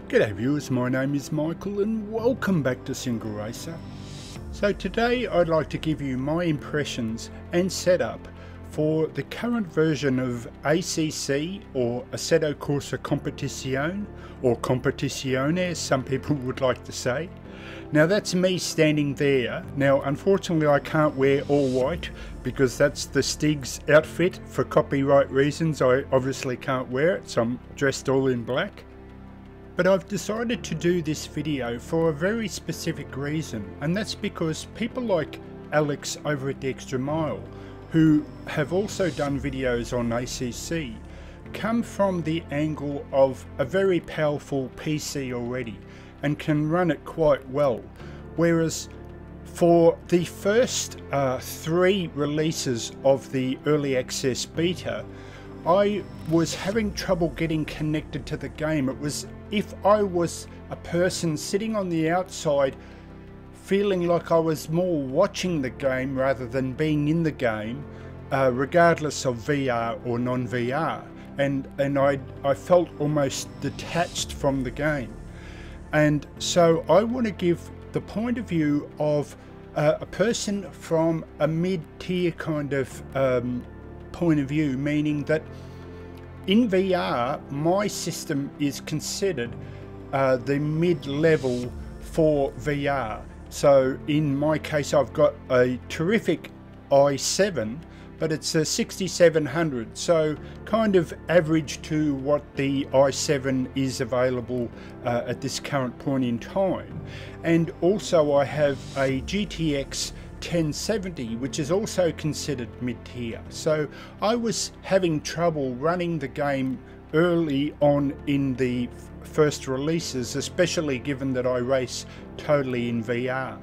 G'day viewers, my name is Michael and welcome back to SingleRacer. So today I'd like to give you my impressions and setup for the current version of ACC or Assetto Corsa Competizione, or Competizione as some people would like to say. Now that's me standing there. Now unfortunately I can't wear all white because that's the Stig's outfit. For copyright reasons I obviously can't wear it, so I'm dressed all in black. But I've decided to do this video for a very specific reason, and that's because people like Alex over at the Extra Mile, who have also done videos on ACC, come from the angle of a very powerful PC already and can run it quite well, whereas for the first 3 releases of the early access beta, I was having trouble getting connected to the game. It was if I was a person sitting on the outside feeling like I was more watching the game rather than being in the game, regardless of VR or non-VR, and I felt almost detached from the game. And so I want to give the point of view of a person from a mid-tier kind of point of view, meaning that in VR my system is considered the mid-level for VR. So in my case I've got a terrific i7, but it's a 6700, so kind of average to what the i7 is available at this current point in time. And also I have a GTX 1070, which is also considered mid-tier. So I was having trouble running the game early on in the first releases, especially given that I race totally in VR.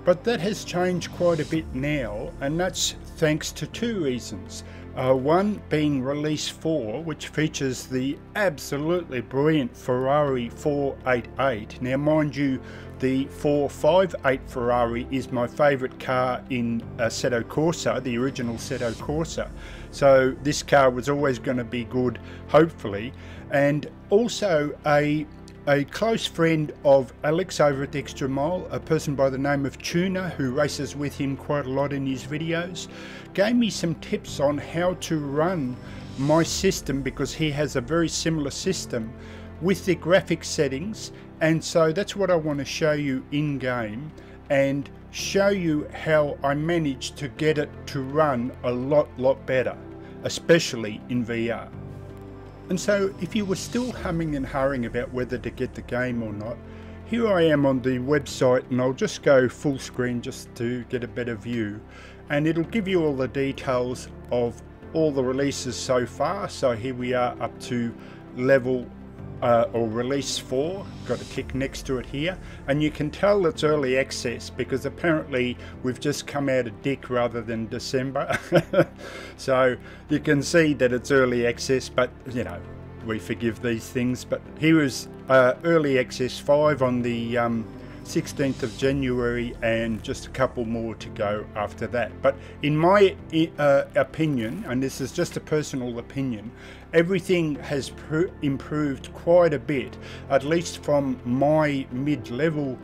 But that has changed quite a bit now, and that's thanks to 2 reasons. One being release 4, which features the absolutely brilliant Ferrari 488. Now mind you, the 458 Ferrari is my favourite car in Assetto Corsa, the original Assetto Corsa. So this car was always going to be good, hopefully. And also a close friend of Alex over at the Extra Mile, a person by the name of Tuna, who races with him quite a lot in his videos, gave me some tips on how to run my system, because he has a very similar system with the graphics settings. And so that's what I want to show you in game and show you how I managed to get it to run a lot better, especially in VR. And so if you were still humming and hawing about whether to get the game or not, here I am on the website, and I'll just go full screen just to get a better view, and it'll give you all the details of all the releases so far. So here we are up to level or release 4, got a tick next to it here, and you can tell it's early access because apparently we've just come out of Dick rather than December. So you can see that it's early access, but you know, we forgive these things. But here is early access 5 on the 16th of January, and just a couple more to go after that. But in my opinion, and this is just a personal opinion, everything has improved quite a bit, at least from my mid-level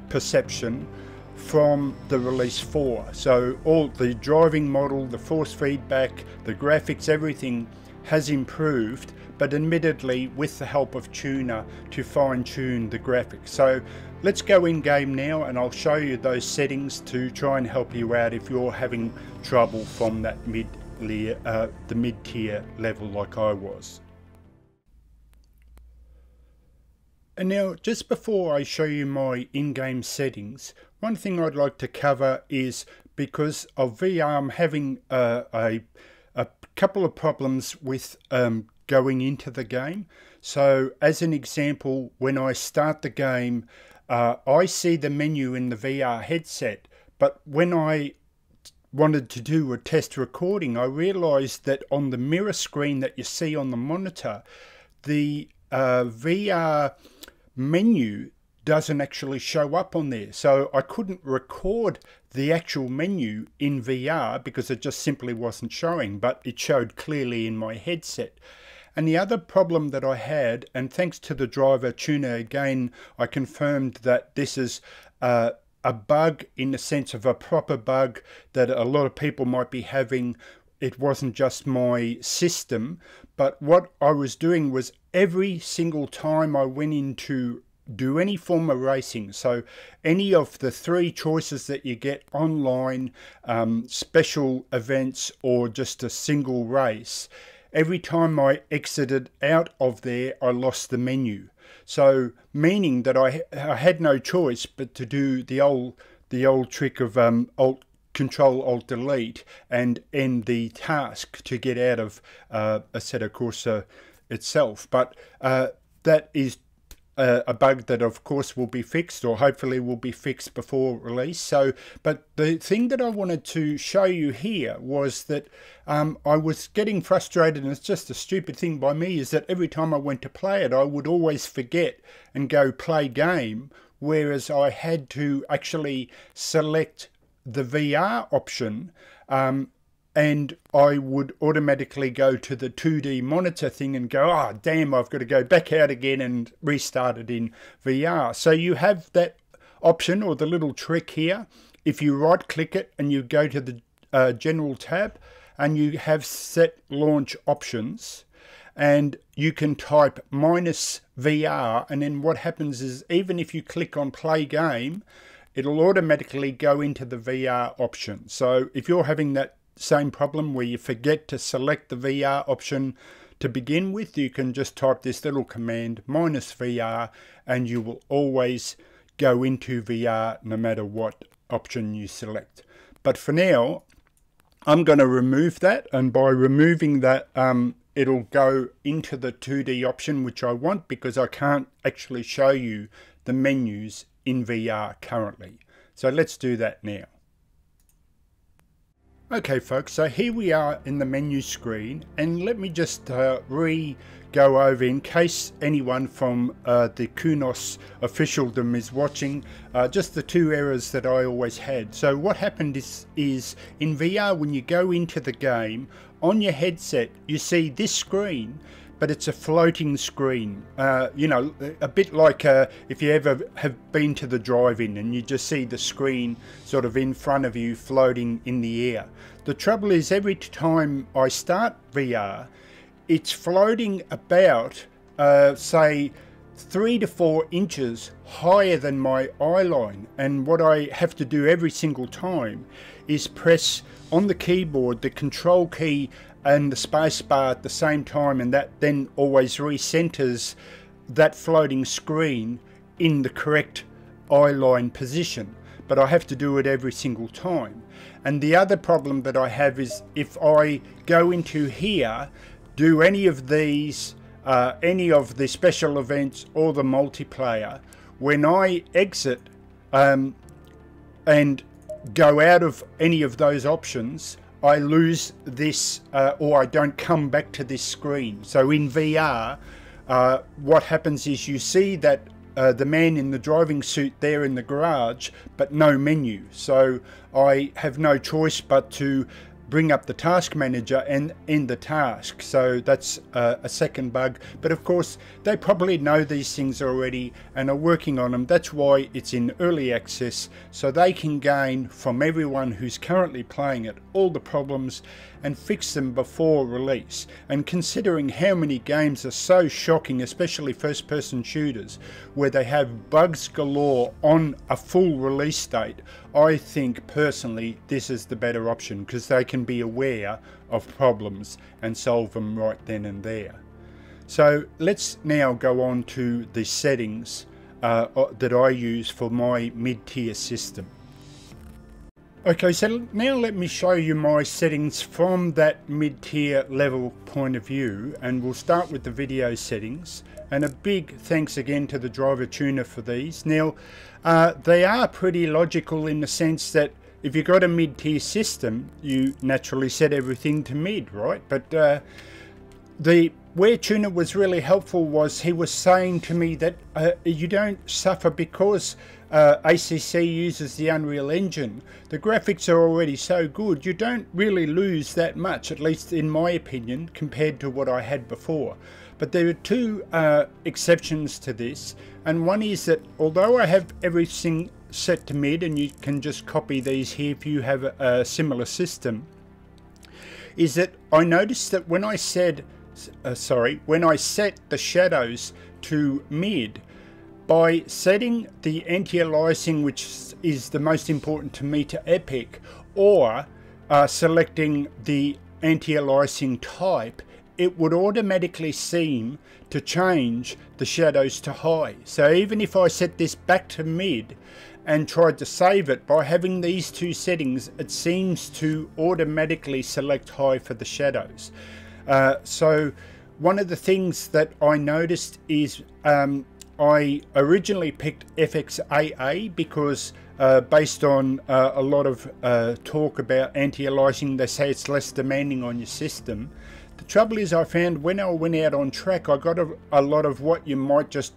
perception, from the release 4. So all the driving model, the force feedback, the graphics, everything has improved, but admittedly with the help of Tuner to fine-tune the graphics. So let's go in game now, and I'll show you those settings to try and help you out if you're having trouble from that the mid-tier level like I was. And now, just before I show you my in-game settings, one thing I'd like to cover is, because of VR, I'm having a couple of problems with going into the game. So as an example, when I start the game, I see the menu in the VR headset, but when I wanted to do a test recording, I realized that on the mirror screen that you see on the monitor, the VR menu doesn't actually show up on there. So I couldn't record the actual menu in VR because it just simply wasn't showing, but it showed clearly in my headset. And the other problem that I had, and thanks to the driver tuner again, I confirmed that this is a bug in the sense of a proper bug that a lot of people might be having. It wasn't just my system, but what I was doing was every single time I went into do any form of racing, so any of the 3 choices that you get online, special events or just a single race, every time I exited out of there I lost the menu. So meaning that I had no choice but to do the old trick of Control Alt Delete and end the task to get out of Assetto Corsa itself. But that is a bug that of course will be fixed, or hopefully will be fixed before release. So, but the thing that I wanted to show you here was that I was getting frustrated, and it's just a stupid thing by me, is that every time I went to play it I would always forget and go play game, whereas I had to actually select the VR option, and I would automatically go to the 2D monitor thing and go, oh damn, I've got to go back out again and restart it in VR. So you have that option, or the little trick here. If you right click it and you go to the general tab and you have set launch options, and you can type -VR, and then what happens is even if you click on play game, it'll automatically go into the VR option. So if you're having that same problem where you forget to select the VR option to begin with, you can just type this little command -VR and you will always go into VR no matter what option you select. But for now I'm going to remove that, and by removing that it'll go into the 2D option, which I want because I can't actually show you the menus in VR currently. So let's do that now. Okay folks, so here we are in the menu screen, and let me just go over, in case anyone from the Kunos officialdom is watching, just the 2 errors that I always had. So what happened is in VR, when you go into the game, on your headset you see this screen, but it's a floating screen, you know, a bit like if you ever have been to the drive-in and you just see the screen sort of in front of you floating in the air. The trouble is, every time I start VR, it's floating about, say, 3 to 4 inches higher than my eye line, and what I have to do every single time is press on the keyboard the control key and the space bar at the same time, and that then always recenters that floating screen in the correct eye line position. But I have to do it every single time. And the other problem that I have is if I go into here, do any of these, any of the special events or the multiplayer, when I exit and go out of any of those options, I lose this, or I don't come back to this screen. So in VR, what happens is you see that the man in the driving suit there in the garage, but no menu. So I have no choice but to bring up the task manager and end the task. So that's a second bug, but of course they probably know these things already and are working on them. That's why it's in early access, so they can gain from everyone who's currently playing it all the problems and fix them before release. And considering how many games are so shocking, especially first person shooters, where they have bugs galore on a full release date, I think personally this is the better option, because they can be aware of problems and solve them right then and there. So let's now go on to the settings that I use for my mid-tier system. Okay, so now let me show you my settings from that mid-tier level point of view, and we'll start with the video settings. And a big thanks again to the driver tuner for these. Now, they are pretty logical in the sense that if you've got a mid-tier system, you naturally set everything to mid, right? But where Tuner was really helpful was he was saying to me that you don't suffer because ACC uses the Unreal Engine. The graphics are already so good, you don't really lose that much, at least in my opinion, compared to what I had before. But there are two exceptions to this, and one is that although I have everything set to mid, and you can just copy these here if you have a similar system, is that I noticed that when I set the shadows to mid, by setting the anti-aliasing, which is the most important to me, to epic, or selecting the anti-aliasing type, it would automatically seem to change the shadows to high. So even if I set this back to mid and tried to save it, by having these two settings, it seems to automatically select high for the shadows. So one of the things that I noticed is I originally picked FXAA because based on a lot of talk about anti-aliasing, they say it's less demanding on your system. The trouble is, I found when I went out on track, I got a lot of what you might just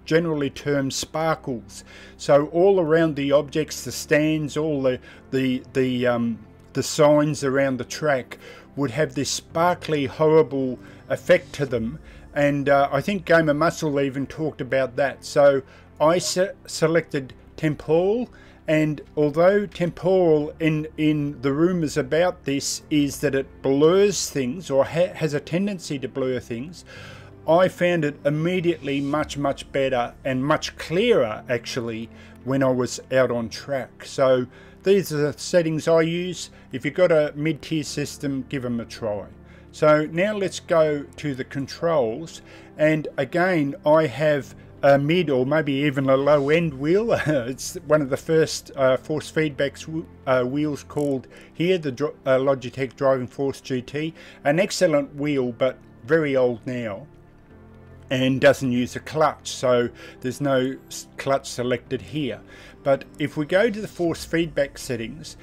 generally term sparkles. So all around the objects, the stands, all the signs around the track would have this sparkly, horrible effect to them. And I think Gamer Muscle even talked about that. So I selected temporal, and although temporal in the rumours about this is that it blurs things, or has a tendency to blur things, I found it immediately much better and much clearer actually when I was out on track. So these are the settings I use. If you've got a mid-tier system, give them a try. So now let's go to the controls, and again I have a mid or maybe even a low end wheel. It's one of the first force feedback wheels called here, the Logitech Driving Force GT. An excellent wheel, but very old now, and doesn't use a clutch, so there's no clutch selected here. But if we go to the force feedback settings,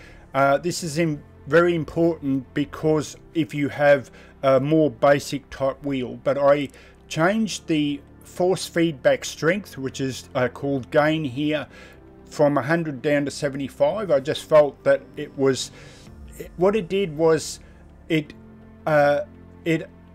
this is very important, because if you have a more basic type wheel, but I changed the force feedback strength, which is called gain here, from 100 down to 75. I just felt that it was, what it did was it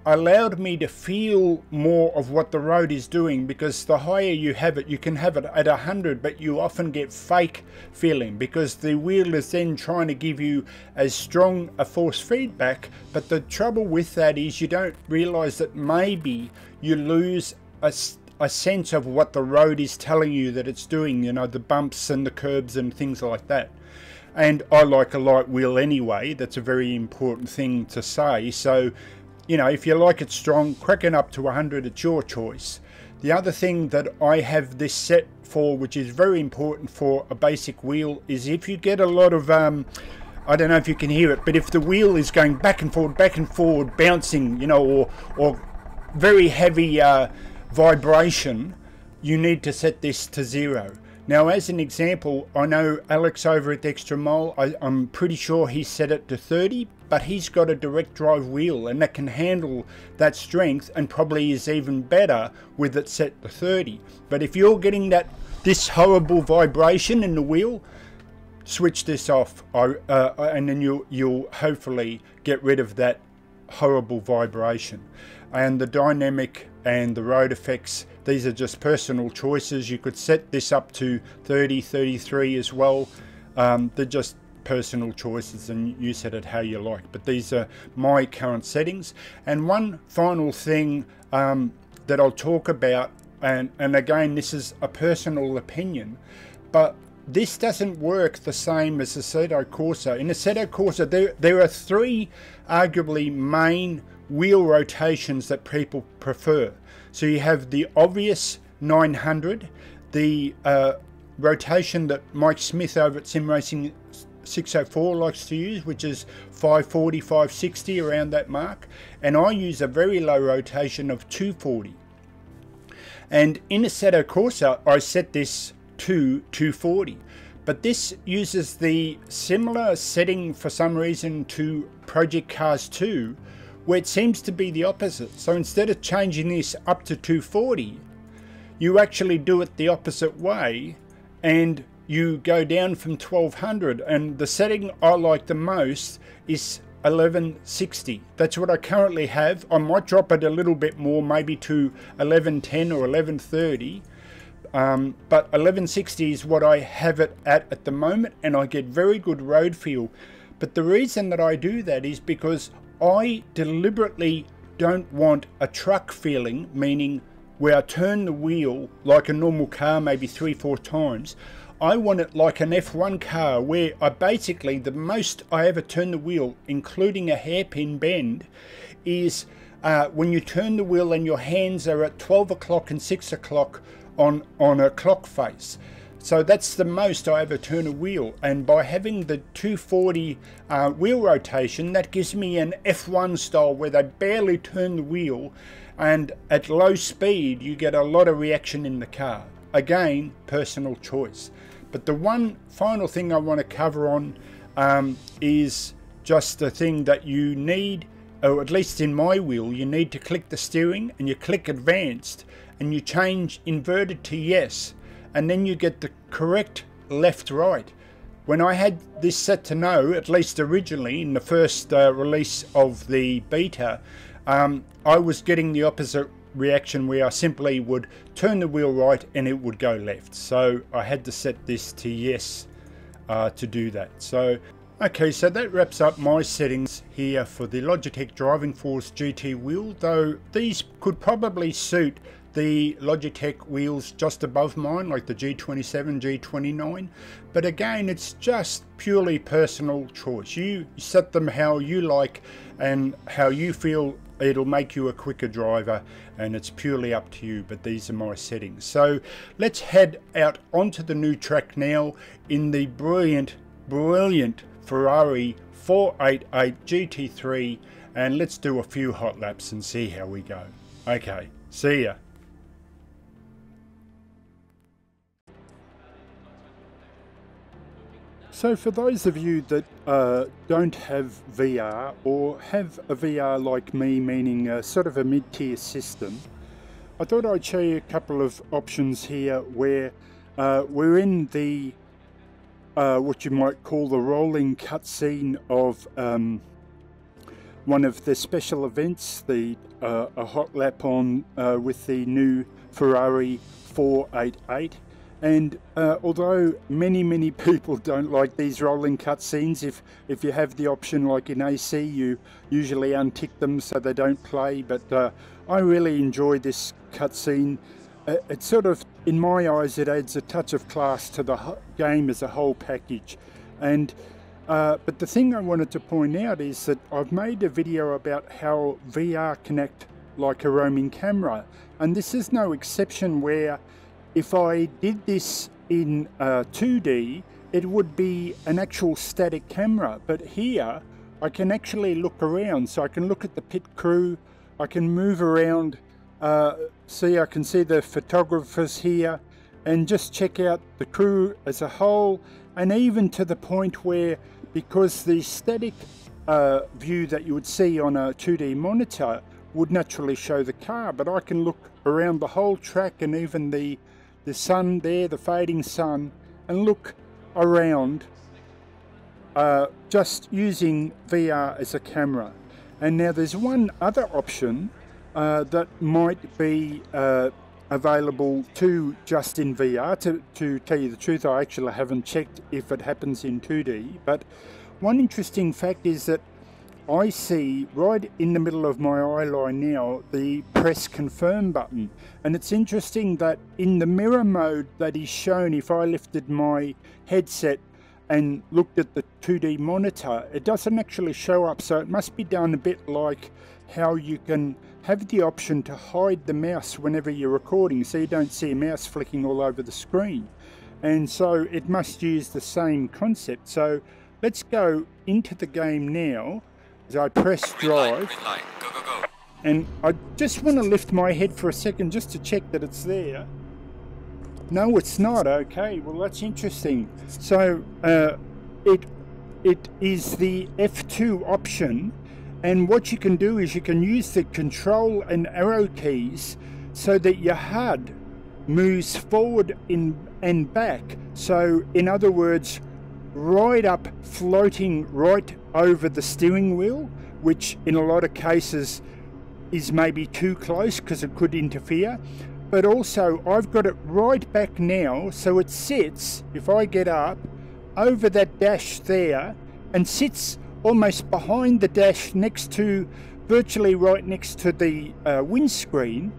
allowed me to feel more of what the road is doing, because the higher you have it, you can have it at 100, but you often get fake feeling because the wheel is then trying to give you as strong a force feedback. But the trouble with that is you don't realize that maybe you lose a sense of what the road is telling you that it's doing, you know, the bumps and the curbs and things like that. And I like a light wheel anyway. That's a very important thing to say. So, you know, if you like it strong, cracking up to 100, it's your choice. The other thing that I have this set for, which is very important for a basic wheel, is if you get a lot of, I don't know if you can hear it, but if the wheel is going back and forward, bouncing, you know, or very heavy vibration, you need to set this to 0. Now, as an example, I know Alex over at Extra Mole, I'm pretty sure he set it to 30, but he's got a direct drive wheel and that can handle that strength, and probably is even better with it set to 30. But if you're getting this horrible vibration in the wheel, switch this off, and then you'll hopefully get rid of that horrible vibration. And the dynamic and the road effects, these are just personal choices. You could set this up to 30, 33 as well. They're just personal choices, and you set it how you like. But these are my current settings. And one final thing that I'll talk about, and again, this is a personal opinion, but this doesn't work the same as Assetto Corsa. In Assetto Corsa, there are 3 arguably main wheel rotations that people prefer. So you have the obvious 900, the rotation that Mike Smith over at SimRacing 604 likes to use, which is 540, 560, around that mark, and I use a very low rotation of 240. And in Assetto Corsa, I set this to 240, but this uses the similar setting for some reason to Project Cars 2, where it seems to be the opposite. So instead of changing this up to 240, you actually do it the opposite way and you go down from 1200, and the setting I like the most is 1160. That's what I currently have. I might drop it a little bit more, maybe to 1110 or 1130, but 1160 is what I have it at the moment, and I get very good road feel. But the reason that I do that is because I deliberately don't want a truck feeling, meaning where I turn the wheel like a normal car maybe 3-4 times. I want it like an F1 car, where I basically, the most I ever turn the wheel, including a hairpin bend, is when you turn the wheel and your hands are at 12 o'clock and 6 o'clock on a clock face. So that's the most I ever turn a wheel, and by having the 240 wheel rotation, that gives me an F1 style where they barely turn the wheel, and at low speed you get a lot of reaction in the car. Again, personal choice. But the one final thing I want to cover on is just the thing that you need, or at least in my wheel, you need to click the steering and you click advanced and you change inverted to yes, and then you get the correct left right. When I had this set to no, at least originally in the first release of the beta, I was getting the opposite reaction where I simply would turn the wheel right and it would go left. So I had to set this to yes to do that. So okay, so that wraps up my settings here for the Logitech Driving Force GT wheel, though these could probably suit the Logitech wheels just above mine, like the G27, G29, but again, it's just purely personal choice. You set them how you like and how you feel it'll make you a quicker driver, and it's purely up to you, but these are my settings. So let's head out onto the new track now in the brilliant Ferrari 488 GT3, and let's do a few hot laps and see how we go. Okay, see ya. So for those of you that don't have VR, or have a VR like me, meaning sort of a mid-tier system, I thought I'd show you a couple of options here where we're in the what you might call the rolling cutscene of one of the special events, the a hot lap on with the new Ferrari 488. And although many people don't like these rolling cutscenes, if you have the option like in AC, you usually untick them so they don't play, but I really enjoy this cutscene. It sort of, in my eyes, it adds a touch of class to the game as a whole package. And but the thing I wanted to point out is that I've made a video about how VR can act like a roaming camera, and this is no exception, where if I did this in 2D, it would be an actual static camera, but here I can actually look around. So I can look at the pit crew, I can move around, see, I can see the photographers here, and just check out the crew as a whole, and even to the point where, because the static view that you would see on a 2D monitor would naturally show the car, but I can look around the whole track and even the sun there, the fading sun, and look around just using VR as a camera. And now there's one other option that might be available to just in VR. To tell you the truth, I actually haven't checked if it happens in 2D, but one interesting fact is that I see right in the middle of my eye line now the press confirm button, and it's interesting that in the mirror mode that is shown, if I lifted my headset and looked at the 2D monitor, it doesn't actually show up. So it must be done a bit like how you can have the option to hide the mouse whenever you're recording, so you don't see a mouse flicking all over the screen. And so it must use the same concept. So let's go into the game now. As I press drive, go. And I just want to lift my head for a second just to check that it's there. No, it's not. Okay, well that's interesting. So it is the F2 option, And what you can do is you can use the control and arrow keys so that your HUD moves forward and back. So in other words, right up, floating right over the steering wheel, which in a lot of cases is maybe too close because it could interfere. But also I've got it right back now, so it sits, if I get up, over that dash there, and sits almost behind the dash, next to, virtually right next to the windscreen,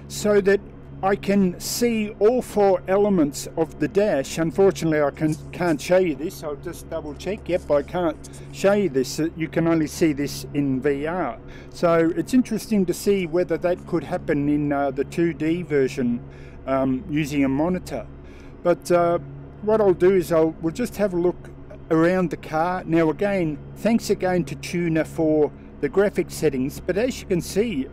so that I can see all four elements of the dash. Unfortunately, I can't show you this. I'll just double check. Yep, I can't show you this. You can only see this in VR. So it's interesting to see whether that could happen in the 2D version using a monitor. But what I'll do is we'll just have a look around the car. Now again, thanks again to Tuner for the graphic settings. But as you can see,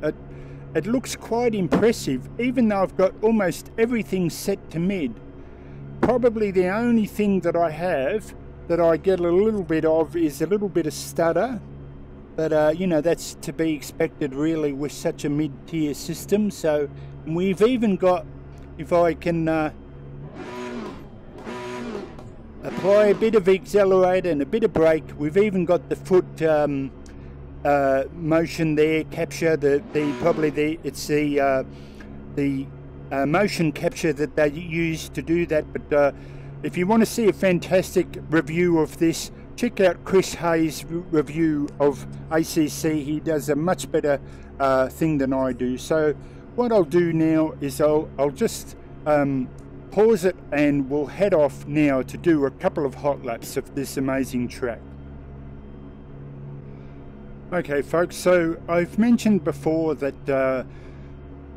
it looks quite impressive, even though I've got almost everything set to mid. Probably the only thing that I have that I get a little bit of is a little bit of stutter. But, you know, that's to be expected really with such a mid-tier system. So we've even got, if I can apply a bit of accelerator and a bit of brake, we've even got the foot motion there, capture, it's the motion capture that they use to do that. But if you want to see a fantastic review of this, check out Chris Haye's review of ACC. He does a much better thing than I do. So what I'll do now is I'll just pause it, and we'll head off now to do a couple of hot laps of this amazing track. Okay folks, so I've mentioned before that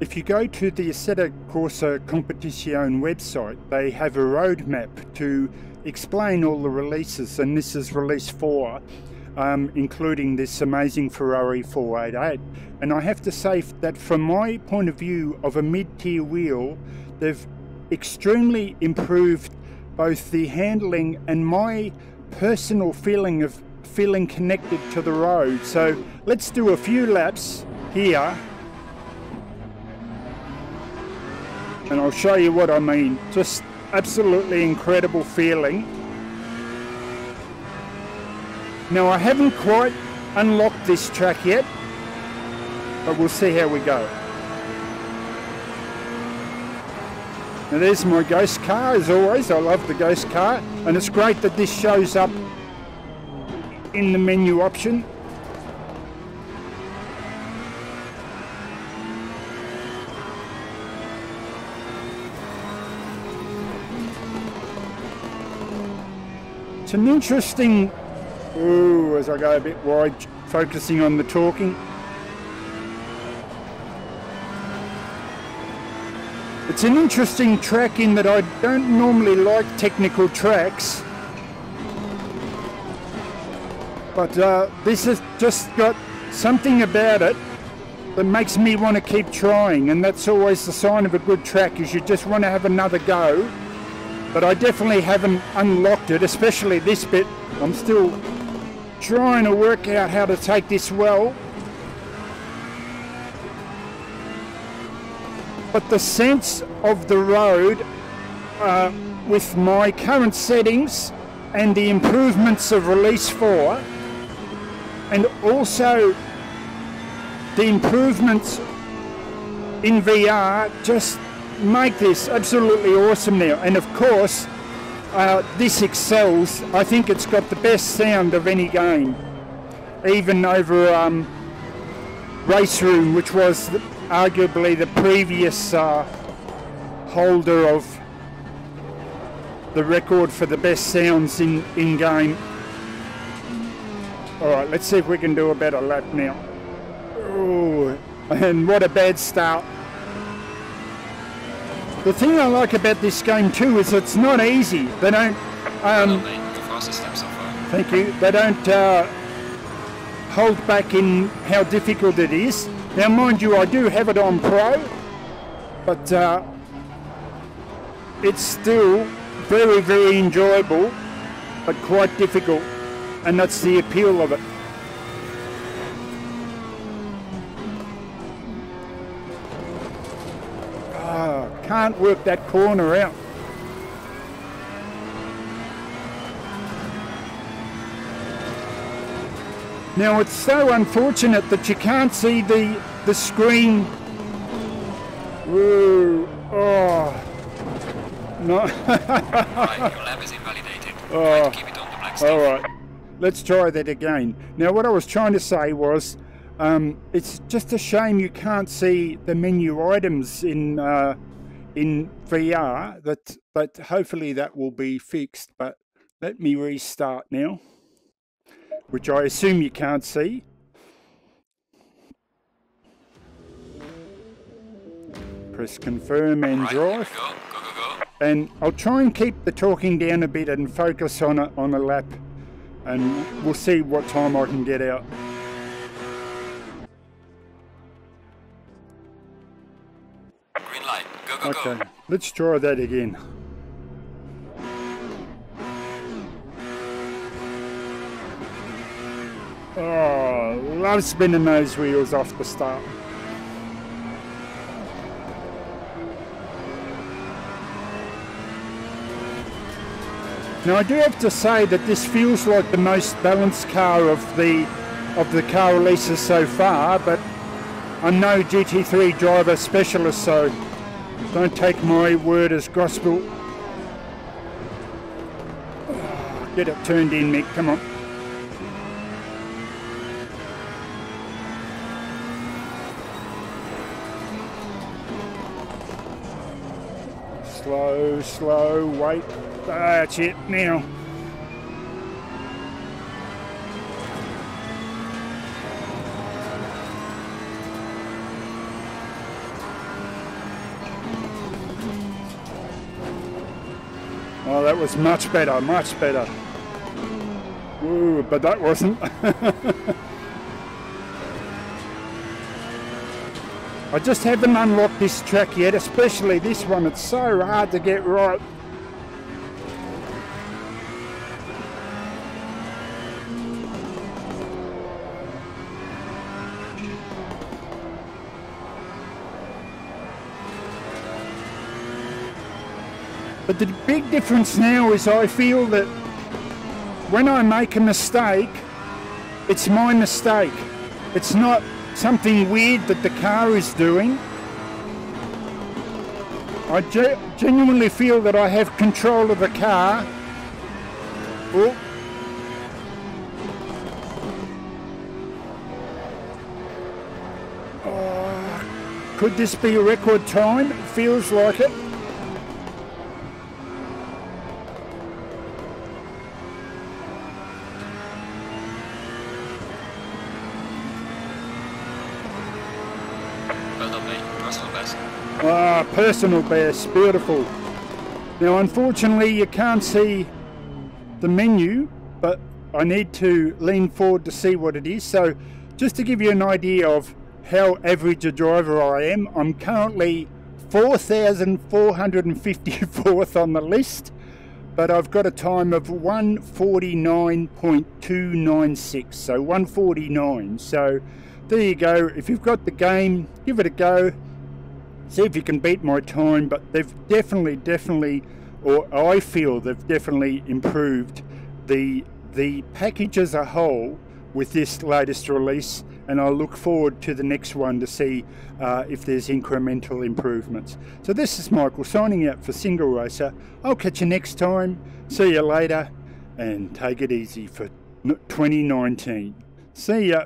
if you go to the Assetto Corsa Competizione website, they have a roadmap to explain all the releases, and this is release 4, including this amazing Ferrari 488. And I have to say that from my point of view of a mid-tier wheel, they've extremely improved both the handling and my personal feeling of feeling connected to the road. So let's do a few laps here and I'll show you what I mean. Just absolutely incredible feeling. Now I haven't quite unlocked this track yet, but we'll see how we go. Now there's my ghost car, as always. I love the ghost car, and it's great that this shows up in the menu option. It's an interesting, as I go a bit wide, focusing on the talking. It's an interesting track in that I don't normally like technical tracks, but this has just got something about it that makes me want to keep trying, and that's always the sign of a good track, is you just want to have another go. But I definitely haven't unlocked it, especially this bit. I'm still trying to work out how to take this well. But the sense of the road with my current settings and the improvements of Release 4, and also the improvements in VR, just make this absolutely awesome now. And of course, this excels. I think it's got the best sound of any game, even over Race Room, which was arguably the previous holder of the record for the best sounds in game. Alright, let's see if we can do a better lap now. Oh, and what a bad start. The thing I like about this game too is it's not easy. They don't thank you. They don't hold back in how difficult it is. Now mind you, I do have it on Pro, but it's still very, very enjoyable, but quite difficult, and that's the appeal of it. can't work that corner out. Now it's so unfortunate that you can't see the screen. Whoa. Oh. No. Right, your lap is invalidated. Oh. Try to keep it on the black stuff. Alright, let's try that again. Now what I was trying to say was, it's just a shame you can't see the menu items in VR, but hopefully that will be fixed. But let me restart now, which I assume you can't see. Press confirm and drive. Go. And I'll try and keep the talking down a bit and focus on a lap, and we'll see what time I can get out. Green light. Go. Okay, let's try that again. Oh, love spinning those wheels off the start. Now I do have to say that this feels like the most balanced car of the car releases so far, but I'm no GT3 driver specialist, so don't take my word as gospel. Get it turned in, Mick, come on. Slow, wait. That's it now. Oh, that was much better, much better. Ooh, but that wasn't. I just haven't unlocked this track yet, especially this one. It's so hard to get right. But the big difference now is I feel that when I make a mistake, it's my mistake. It's not something weird that the car is doing. I genuinely feel that I have control of the car. Oh. Oh, could this be a record time? It feels like it. Ah, personal best, beautiful. Now unfortunately you can't see the menu, but I need to lean forward to see what it is. So just to give you an idea of how average a driver I am, I'm currently 4,454th on the list, but I've got a time of 149.296, so 149. So there you go. If you've got the game, give it a go. See if you can beat my time, but they've definitely, or I feel they've definitely improved the package as a whole with this latest release, and I look forward to the next one to see if there's incremental improvements. So this is Michael signing out for SingleRacer. I'll catch you next time. See you later, and take it easy for 2019. See ya.